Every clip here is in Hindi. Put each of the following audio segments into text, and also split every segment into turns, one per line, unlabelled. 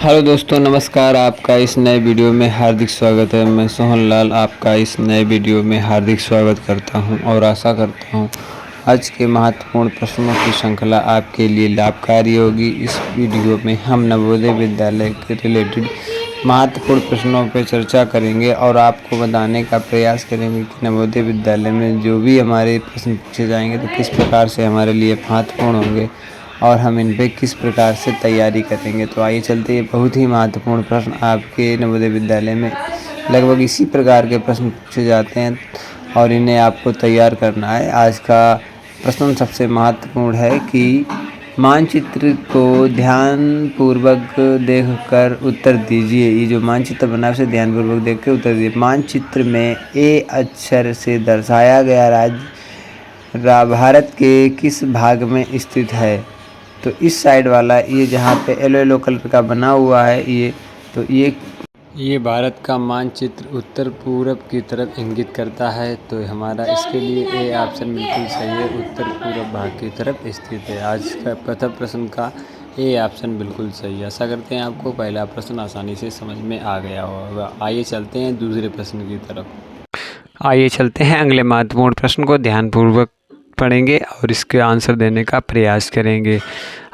हेलो दोस्तों, नमस्कार। आपका इस नए वीडियो में हार्दिक स्वागत है। मैं सोहन लाल आपका इस नए वीडियो में हार्दिक स्वागत करता हूं और आशा करता हूं आज के महत्वपूर्ण प्रश्नों की श्रृंखला आपके लिए लाभकारी होगी। इस वीडियो में हम नवोदय विद्यालय के रिलेटेड महत्वपूर्ण प्रश्नों पर चर्चा करेंगे और आपको बताने का प्रयास करेंगे कि नवोदय विद्यालय में जो भी हमारे प्रश्न पूछे जाएंगे तो किस प्रकार से हमारे लिए महत्वपूर्ण होंगे और हम इन पे किस प्रकार से तैयारी करेंगे। तो आइए चलते हैं। बहुत ही महत्वपूर्ण प्रश्न आपके नवोदय विद्यालय में लगभग इसी प्रकार के प्रश्न पूछे जाते हैं और इन्हें आपको तैयार करना है। आज का प्रश्न सबसे महत्वपूर्ण है कि मानचित्र को ध्यानपूर्वक देखकर उत्तर दीजिए। ये जो मानचित्र बना है उसे ध्यानपूर्वक देख कर उत्तर दीजिए। मानचित्र में ए अक्षर से दर्शाया गया राज्य भारत के किस भाग में स्थित है? तो इस साइड वाला ये जहाँ पे येलो कलर का बना हुआ है ये भारत का मानचित्र उत्तर पूरब की तरफ इंगित करता है। तो हमारा इसके लिए ए ऑप्शन बिल्कुल सही है, उत्तर पूरब भाग की तरफ स्थित है। आज का प्रथम प्रश्न का ए ऑप्शन बिल्कुल सही है। आशा करते हैं आपको पहला प्रश्न आसानी से समझ में आ गया होगा। आइए चलते हैं दूसरे प्रश्न की तरफ। आइए चलते हैं अगले महत्वपूर्ण प्रश्न को ध्यानपूर्वक पढ़ेंगे और इसके आंसर देने का प्रयास करेंगे।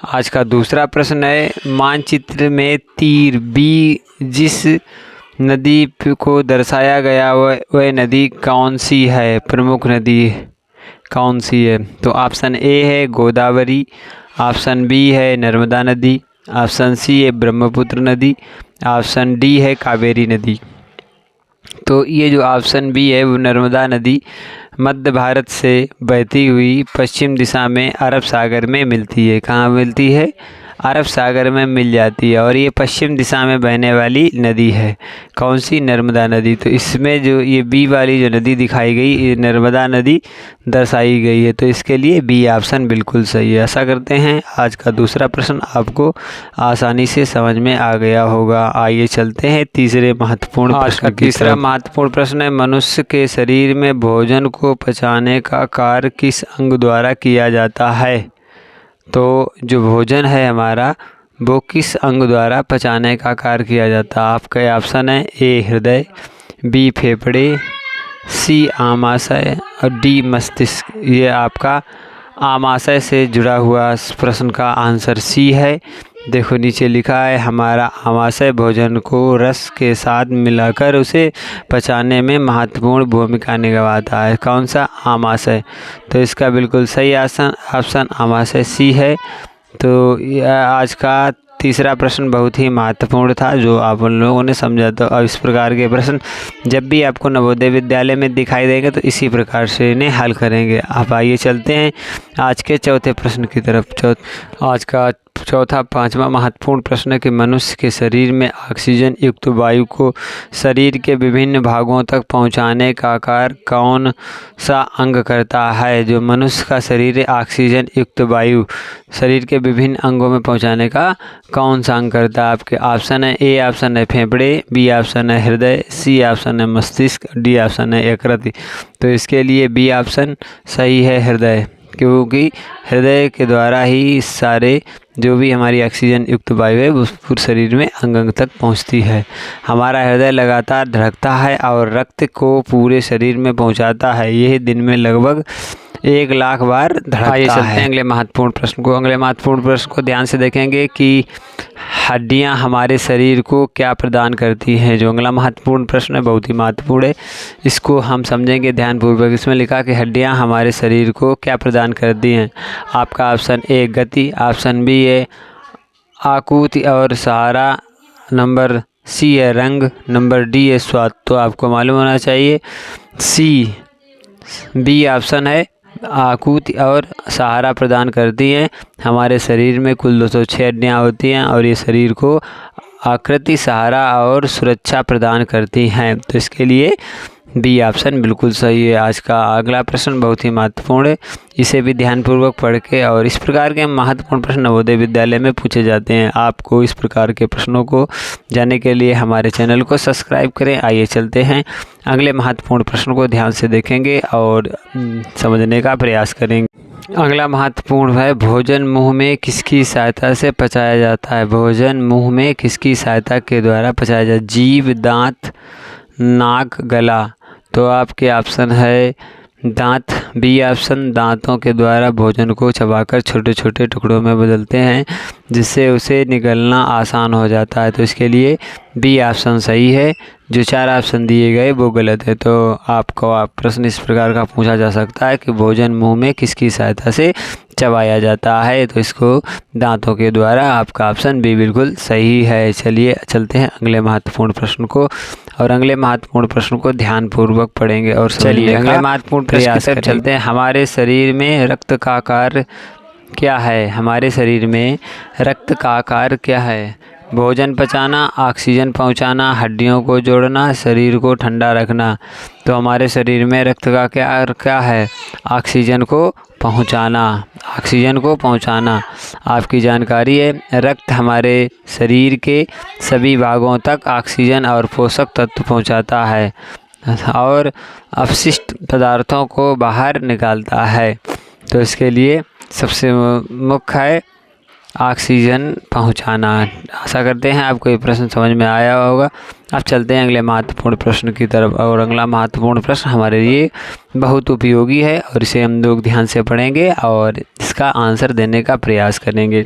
आज का दूसरा प्रश्न है, मानचित्र में तीर बी जिस नदी को दर्शाया गया वह नदी कौन सी है? प्रमुख नदी कौन सी है? तो ऑप्शन ए है गोदावरी, ऑप्शन बी है नर्मदा नदी, ऑप्शन सी है ब्रह्मपुत्र नदी, ऑप्शन डी है कावेरी नदी। तो ये जो ऑप्शन बी है वो नर्मदा नदी मध्य भारत से बहती हुई पश्चिम दिशा में अरब सागर में मिलती है। कहाँ मिलती है? अरब सागर में मिल जाती है और ये पश्चिम दिशा में बहने वाली नदी है। कौन सी? नर्मदा नदी। तो इसमें जो ये बी वाली जो नदी दिखाई गई ये नर्मदा नदी दर्शाई गई है। तो इसके लिए बी ऑप्शन बिल्कुल सही है। आशा करते हैं आज का दूसरा प्रश्न आपको आसानी से समझ में आ गया होगा। आइए चलते हैं तीसरे महत्वपूर्ण प्रश्न की। तीसरा महत्वपूर्ण प्रश्न है, मनुष्य के शरीर में भोजन को पचाने का कार्य किस अंग द्वारा किया जाता है? तो जो भोजन है हमारा वो किस अंग द्वारा पचाने का कार्य किया जाता है? आपका ऑप्शन है ए हृदय, बी फेफड़े, सी आमाशय और डी मस्तिष्क। ये आपका आमाशय से जुड़ा हुआ प्रश्न का आंसर सी है। देखो नीचे लिखा है, हमारा आमाशय भोजन को रस के साथ मिलाकर उसे पचाने में महत्वपूर्ण भूमिका निभाता है। कौन सा? आमाशय। तो इसका बिल्कुल सही ऑप्शन आमाशय सी है। तो आज का तीसरा प्रश्न बहुत ही महत्वपूर्ण था जो आप उन लोगों ने समझा। तो अब इस प्रकार के प्रश्न जब भी आपको नवोदय विद्यालय में दिखाई देंगे तो इसी प्रकार से इन्हें हल करेंगे। आप आइए चलते हैं आज के चौथे प्रश्न की तरफ। आज का चौथा पांचवा महत्वपूर्ण प्रश्न है कि मनुष्य के शरीर में ऑक्सीजन युक्त वायु को शरीर के विभिन्न भागों तक पहुंचाने का कार्य कौन सा अंग करता है? जो मनुष्य का शरीर ऑक्सीजन युक्त वायु शरीर के विभिन्न अंगों में पहुंचाने का कौन सा अंग करता है? आपके ऑप्शन है ए ऑप्शन है फेफड़े, बी ऑप्शन है हृदय, सी ऑप्शन है मस्तिष्क, डी ऑप्शन है यकृत। तो इसके लिए बी ऑप्शन सही है, हृदय, क्योंकि हृदय के द्वारा ही सारे जो भी हमारी ऑक्सीजन युक्त वायु है वो पूरे शरीर में अंग अंग तक पहुंचती है। हमारा हृदय लगातार धड़कता है और रक्त को पूरे शरीर में पहुंचाता है। यह दिन में लगभग 1 लाख बार धड़कता है। चलते हैं अगले महत्वपूर्ण प्रश्न को। अगले महत्वपूर्ण प्रश्न को ध्यान से देखेंगे कि हड्डियां हमारे शरीर को क्या प्रदान करती हैं। जो अगला महत्वपूर्ण प्रश्न है बहुत ही महत्वपूर्ण है, इसको हम समझेंगे ध्यानपूर्वक। इसमें लिखा कि हड्डियां हमारे शरीर को क्या प्रदान करती हैं। आपका ऑप्शन ए गति, ऑप्शन बी है आकृति और सहारा, नंबर सी है रंग, नंबर डी है स्वाद। तो आपको मालूम होना चाहिए सी बी ऑप्शन है आकृति और सहारा प्रदान करती हैं। हमारे शरीर में कुल 206 हड्डियाँ होती हैं और ये शरीर को आकृति, सहारा और सुरक्षा प्रदान करती हैं। तो इसके लिए बी ऑप्शन बिल्कुल सही है। आज का अगला प्रश्न बहुत ही महत्वपूर्ण है, इसे भी ध्यानपूर्वक पढ़ के, और इस प्रकार के महत्वपूर्ण प्रश्न नवोदय विद्यालय में पूछे जाते हैं। आपको इस प्रकार के प्रश्नों को जानने के लिए हमारे चैनल को सब्सक्राइब करें। आइए चलते हैं अगले महत्वपूर्ण प्रश्न को ध्यान से देखेंगे और समझने का प्रयास करेंगे। अगला महत्वपूर्ण है, भोजन मुंह में किसकी सहायता से पचाया जाता है? भोजन मुंह में किसकी सहायता के द्वारा पचाया जाता है? जीभ, दांत, नाक, गला। तो आपके ऑप्शन है दांत, बी ऑप्शन। दांतों के द्वारा भोजन को चबाकर छोटे छोटे टुकड़ों में बदलते हैं, जिससे उसे निगलना आसान हो जाता है। तो इसके लिए बी ऑप्शन सही है। जो 4 ऑप्शन दिए गए वो गलत है। तो आपको प्रश्न इस प्रकार का पूछा जा सकता है कि भोजन मुंह में किसकी सहायता से चबाया जाता है? तो इसको दांतों के द्वारा। आपका ऑप्शन बी बिल्कुल सही है। चलिए चलते हैं अगले महत्वपूर्ण प्रश्न को, और अगले महत्वपूर्ण प्रश्न को ध्यानपूर्वक पढ़ेंगे और चलिए अगले महत्वपूर्ण प्रयास करें। चलते हैं। हमारे शरीर में रक्त का आकार क्या है? हमारे शरीर में रक्त का आकार क्या है? भोजन पचाना, ऑक्सीजन पहुंचाना, हड्डियों को जोड़ना, शरीर को ठंडा रखना। तो हमारे शरीर में रक्त का क्या है? ऑक्सीजन को पहुंचाना, ऑक्सीजन को पहुंचाना। आपकी जानकारी है, रक्त हमारे शरीर के सभी भागों तक ऑक्सीजन और पोषक तत्व पहुंचाता है और अपशिष्ट पदार्थों को बाहर निकालता है। तो इसके लिए सबसे मुख्य है ऑक्सीजन पहुंचाना। आशा करते हैं आपको ये प्रश्न समझ में आया होगा। अब चलते हैं अगले महत्वपूर्ण प्रश्न की तरफ, और अगला महत्वपूर्ण प्रश्न हमारे लिए बहुत उपयोगी है और इसे हम लोग ध्यान से पढ़ेंगे और इसका आंसर देने का प्रयास करेंगे।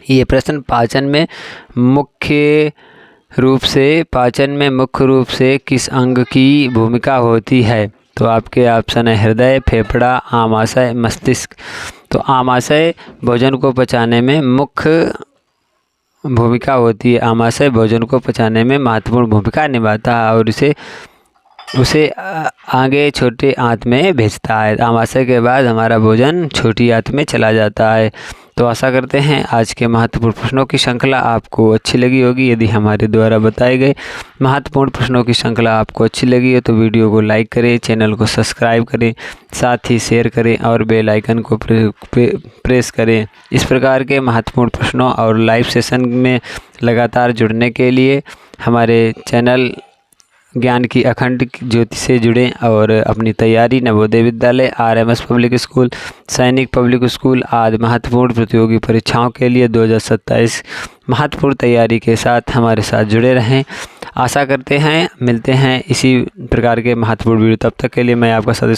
ये प्रश्न पाचन में मुख्य रूप से किस अंग की भूमिका होती है? तो आपके ऑप्शन है हृदय, फेफड़ा, आमाशय, मस्तिष्क। तो आमाशय भोजन को पचाने में मुख्य भूमिका होती है। आमाशय भोजन को पचाने में महत्वपूर्ण भूमिका निभाता है और उसे आगे छोटे आंत में भेजता है। आमाशय के बाद हमारा भोजन छोटी आंत में चला जाता है। तो आशा करते हैं आज के महत्वपूर्ण प्रश्नों की श्रृंखला आपको अच्छी लगी होगी। यदि हमारे द्वारा बताए गए महत्वपूर्ण प्रश्नों की श्रृंखला आपको अच्छी लगी है तो वीडियो को लाइक करें, चैनल को सब्सक्राइब करें, साथ ही शेयर करें और बेल आइकन को प्रेस करें। इस प्रकार के महत्वपूर्ण प्रश्नों और लाइव सेशन में लगातार जुड़ने के लिए हमारे चैनल ज्ञान की अखंड ज्योति से जुड़ें और अपनी तैयारी Navodaya Vidyalaya, RMS public school, सैनिक पब्लिक स्कूल आदि महत्वपूर्ण प्रतियोगी परीक्षाओं के लिए 2027 महत्वपूर्ण तैयारी के साथ हमारे साथ जुड़े रहें। आशा करते हैं मिलते हैं इसी प्रकार के महत्वपूर्ण वीडियो। तब तक के लिए मैं आपका सदस्य